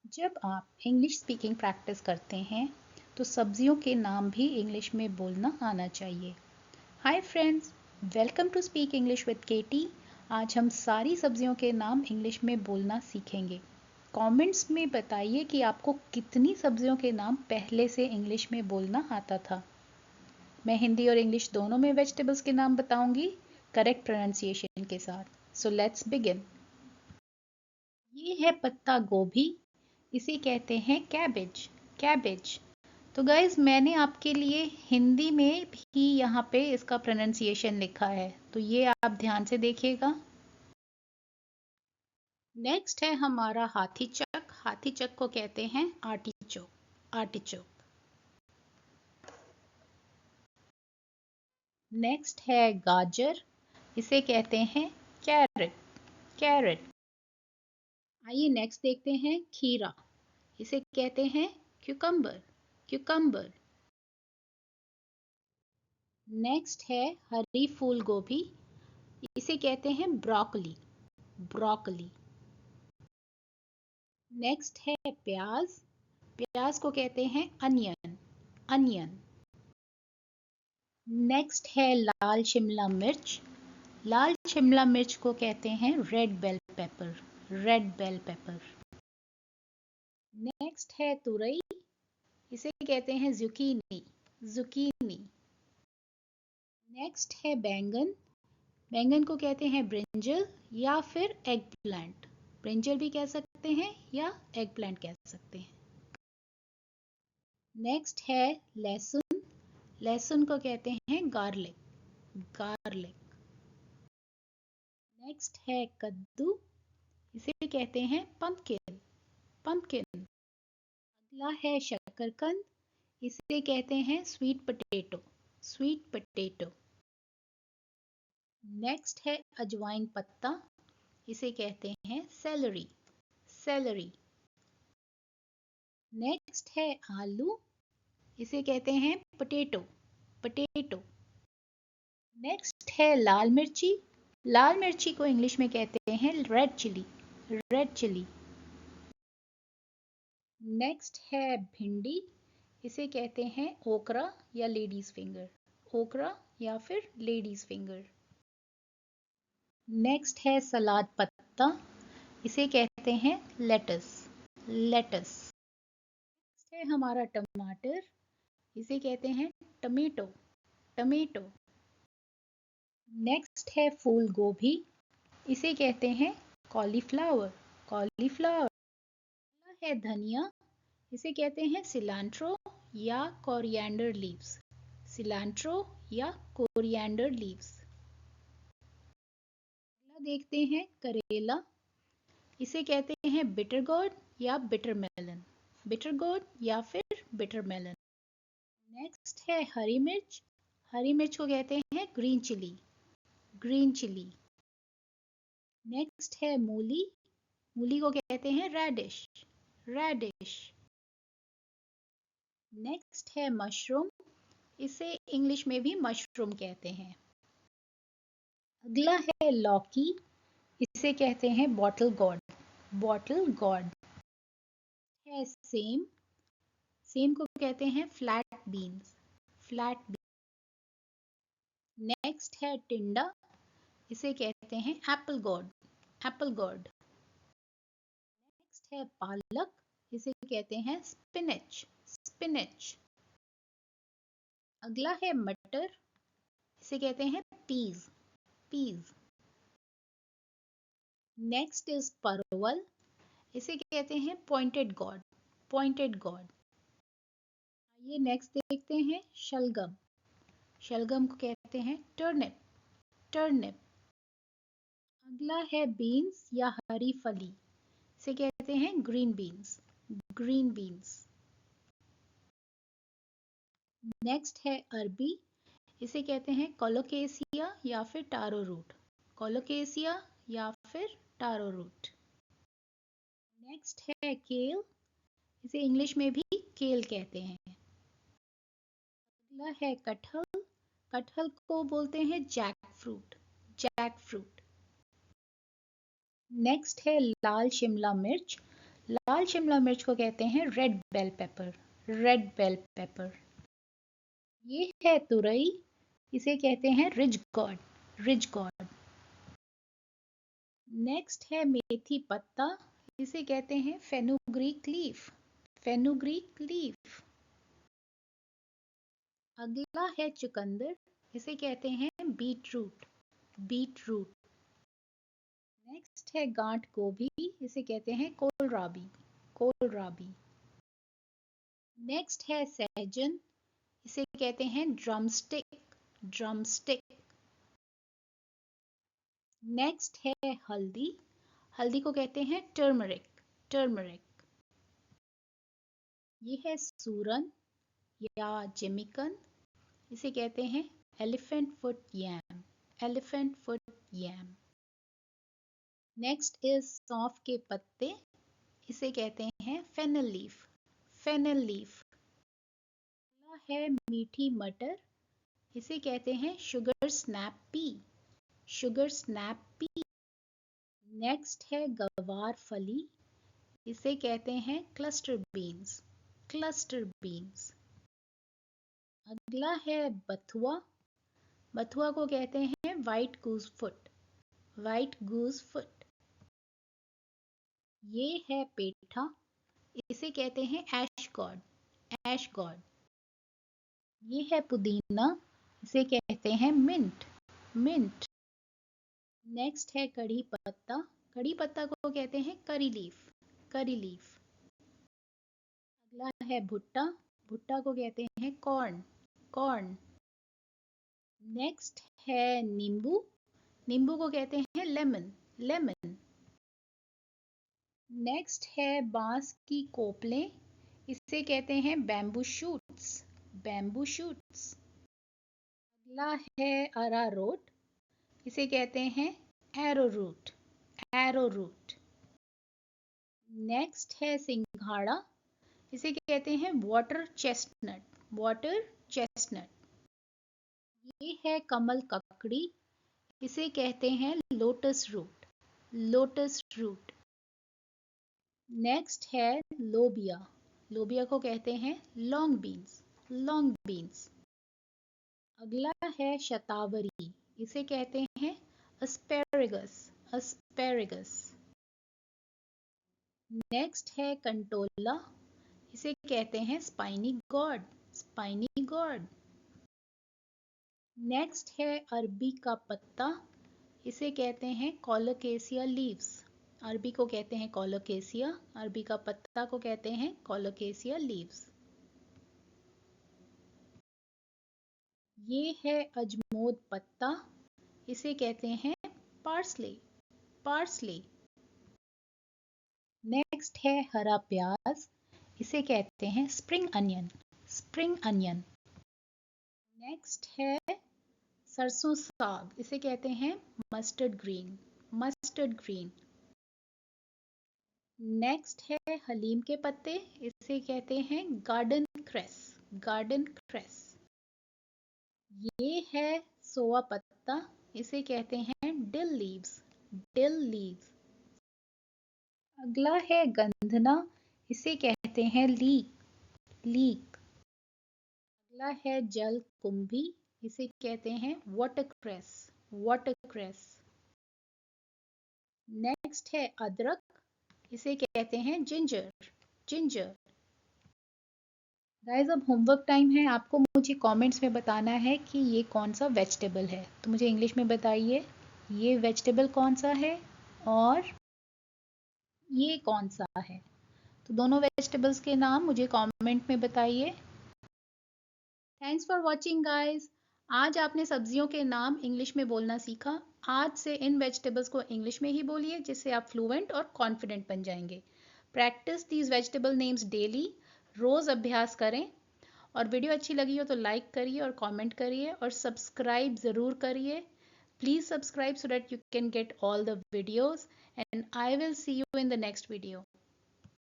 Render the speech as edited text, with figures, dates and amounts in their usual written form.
जब आप English speaking practice करते हैं तो सब्जियों के नाम भी इंग्लिश में बोलना आना चाहिए। Hi friends, welcome to speak English with KT. आज हम सारी सब्जियों के नाम इंग्लिश में बोलना सीखेंगे। कमेंट्स में बताइए कि आपको कितनी सब्जियों के नाम पहले से इंग्लिश में बोलना आता था। मैं हिंदी और इंग्लिश दोनों में वेजिटेबल्स के नाम बताऊंगी करेक्ट प्रोनाउंसिएशन के साथ। So let's begin. ये है पत्ता गोभी, इसे कहते हैं कैबेज। कैबेज। तो गाइज मैंने आपके लिए हिंदी में भी यहाँ पे इसका प्रोनाउंसिएशन लिखा है, तो ये आप ध्यान से देखिएगा। नेक्स्ट है हमारा हाथीचक। हाथीचक को कहते हैं आर्टिचोक। आर्टिचोक। नेक्स्ट है गाजर, इसे कहते हैं कैरेट। कैरेट। आइए नेक्स्ट देखते हैं खीरा, इसे कहते हैं क्यूकम्बर। क्यूकम्बर। नेक्स्ट है हरी फूल गोभी, इसे कहते हैं ब्रोकली। ब्रोकली। नेक्स्ट है प्याज, प्याज को कहते हैं अनियन। अनियन। नेक्स्ट है लाल शिमला मिर्च, लाल शिमला मिर्च को कहते हैं red bell pepper. Red bell pepper. Next है तुरई, इसे कहते हैं जुकीनी। जुकीनी। नेक्स्ट है बैंगन, बैंगन को कहते हैं ब्रिंजल या फिर एग प्लांट। ब्रिंजल भी कह सकते हैं या एग प्लांट कह सकते हैं। नेक्स्ट है लहसुन, लहसुन को कहते हैं गार्लिक। गार्लिक। नेक्स्ट है कद्दू, इसे कहते हैं पंपकिन। पंपकिन। अगला है शकरकंद, इसे कहते हैं sweet potato. Sweet potato. Next है अजवाइन पत्ता, इसे कहते हैं सेलरी। सेलरी। नेक्स्ट है आलू, इसे कहते हैं पोटैटो। पोटैटो। नेक्स्ट है लाल मिर्ची, लाल मिर्ची को इंग्लिश में कहते हैं red chilli. Red chilli. Next है भिंडी, इसे कहते हैं ओकरा या लेडीज फिंगर। ओकरा या फिर लेडीज फिंगर। नेक्स्ट है सलाद पत्ता, इसे कहते हैं लेटस। लेटस। नेक्स्ट है हमारा टमाटर, इसे कहते हैं टमेटो। टमेटो। नेक्स्ट है फूल गोभी, इसे कहते हैं कॉलीफ्लावर। कॉलीफ्लावर। अगला है धनिया, इसे कहते हैं सिलांट्रो या कोरिएंडर लीव्स। सिलांट्रो या कोरिएंडर लीव्स। अगला देखते हैं करेला, इसे कहते हैं बिटर गोर्ड या बिटर मेलन। बिटर गोर्ड या फिर बिटर मेलन। नेक्स्ट है हरी मिर्च, हरी मिर्च को कहते हैं green chilli. Green chilli. Next है मूली, मूली को कहते हैं रेडिश। रेडिश। नेक्स्ट है मशरूम, इसे इंग्लिश में भी मशरूम कहते हैं। अगला है लौकी, इसे कहते हैं बॉटल गॉर्ड। Bottle gourd. है सेम, सेम को कहते हैं flat beans. Flat bean. Next है टिंडा, इसे कहते हैं apple gourd. Apple gourd. Next है पालक, इसे कहते हैं स्पिनच। स्पिनच। अगला है मटर, इसे कहते हैं पीज। पीज। नेक्स्ट इज परवल, इसे कहते हैं पॉइंटेड गॉर्ड। Pointed gourd. आइए नेक्स्ट देखते हैं शलगम, शलगम को कहते हैं टर्निप। टर्निप। अगला है बीन्स या हरी फली, इसे कहते हैं green beans. Green beans. Next है अरबी, इसे कहते हैं कोलोकेसिया या फिर टारो रूट। कोलोकेसिया या फिर टारो रूट। नेक्स्ट है केल, इसे इंग्लिश में भी केल कहते हैं। अगला है कटहल, कटहल को बोलते हैं jackfruit. Jackfruit. Next है लाल शिमला मिर्च, लाल शिमला मिर्च को कहते हैं red bell pepper, red bell pepper. ये है तुरई, इसे कहते हैं ridge gourd, ridge gourd. Next है मेथी पत्ता, इसे कहते हैं फेनुग्रीक लीफ, फेनुग्रीक लीफ। अगला है चुकंदर, इसे कहते हैं beetroot, beetroot. Next है गांठ गोभी, इसे कहते हैं कोलराबी, कोलराबी। नेक्स्ट है सहजन, इसे कहते हैं ड्रमस्टिक, ड्रमस्टिक। नेक्स्ट है हल्दी, हल्दी को कहते हैं टर्मरिक, टर्मरिक। ये है सूरन या जिमिकन, इसे कहते हैं elephant foot yam, elephant foot yam. Next is सौंफ के पत्ते, इसे कहते हैं फेनल लीफ, फेनल लीफ। अगला है मीठी मटर, इसे कहते हैं sugar snap P, sugar snap P. Next है गवार फली, इसे कहते हैं क्लस्टर बीन्स, क्लस्टर बीन्स। अगला है बथुआ, बथुआ को कहते हैं वाइट गूज फुट, वाइट गूज फुट। ये है पेठा, इसे कहते हैं ऐश गॉड, ऐश गॉड। ये है पुदीना, इसे कहते हैं मिंट, मिंट। नेक्स्ट है कड़ी पत्ता, कड़ी पत्ता को कहते हैं करी लीफ, करी लीफ। अगला है भुट्टा, भुट्टा को कहते हैं कॉर्न, कॉर्न। नेक्स्ट है नींबू, नींबू को कहते हैं लेमन, लेमन। नेक्स्ट है बांस की कोपलें, इसे कहते हैं बैम्बू शूट्स, बैम्बू शूट्स। अगला है अरारोट, इसे कहते हैं arrowroot, arrowroot. Next है सिंघाड़ा, इसे कहते हैं वाटर चेस्टनट, वाटर चेस्टनट। ये है कमल ककड़ी, इसे कहते हैं lotus root, lotus root. Next है लोबिया, लोबिया को कहते हैं लॉन्ग बीन्स, लॉन्ग बीन्स। अगला है शतावरी, इसे कहते हैं अस्पेरेगस, अस्पेरेगस। नेक्स्ट है कंटोला, इसे कहते हैं spiny gourd, spiny gourd. Next है अरबी का पत्ता, इसे कहते हैं कोलोकेसिया लीव्स, अरबी को कहते हैं कोलोकेसिया, अरबी का पत्ता को कहते हैं कोलोकेसिया लीव्स। ये है अजमोद पत्ता, इसे कहते हैं पार्सले, पार्सले। नेक्स्ट है हरा प्याज, इसे कहते हैं spring onion, spring onion. Next है सरसों साग, इसे कहते हैं mustard green, mustard green. Next है हलीम के पत्ते, इसे कहते हैं गार्डन क्रेस, गार्डन क्रेस। ये है सोआ पत्ता, इसे कहते हैं डिल लीव्स, डिल लीव्स। अगला है गंधना, इसे कहते हैं लीक, लीक। अगला है जल कुंभी, इसे कहते हैं वाटरक्रेस, वाटरक्रेस। नेक्स्ट है अदरक, इसे कहते हैं जिंजर, जिंजर। गाइस अब होमवर्क टाइम है, आपको मुझे कमेंट्स में बताना है कि ये कौन सा वेजिटेबल है, तो मुझे इंग्लिश में बताइए ये वेजिटेबल कौन सा है और ये कौन सा है। तो दोनों वेजिटेबल्स के नाम मुझे कमेंट में बताइए। Thanks for watching guys. आज आपने सब्जियों के नाम इंग्लिश में बोलना सीखा। आज से इन वेजिटेबल्स को इंग्लिश में ही बोलिए, जिससे आप फ्लुएंट और कॉन्फिडेंट बन जाएंगे। Practice these vegetable names daily, रोज अभ्यास करें। और वीडियो अच्छी लगी हो तो लाइक करिए और कमेंट करिए और सब्सक्राइब ज़रूर करिए। Please subscribe so that you can get all the videos, and I will see you in the next video.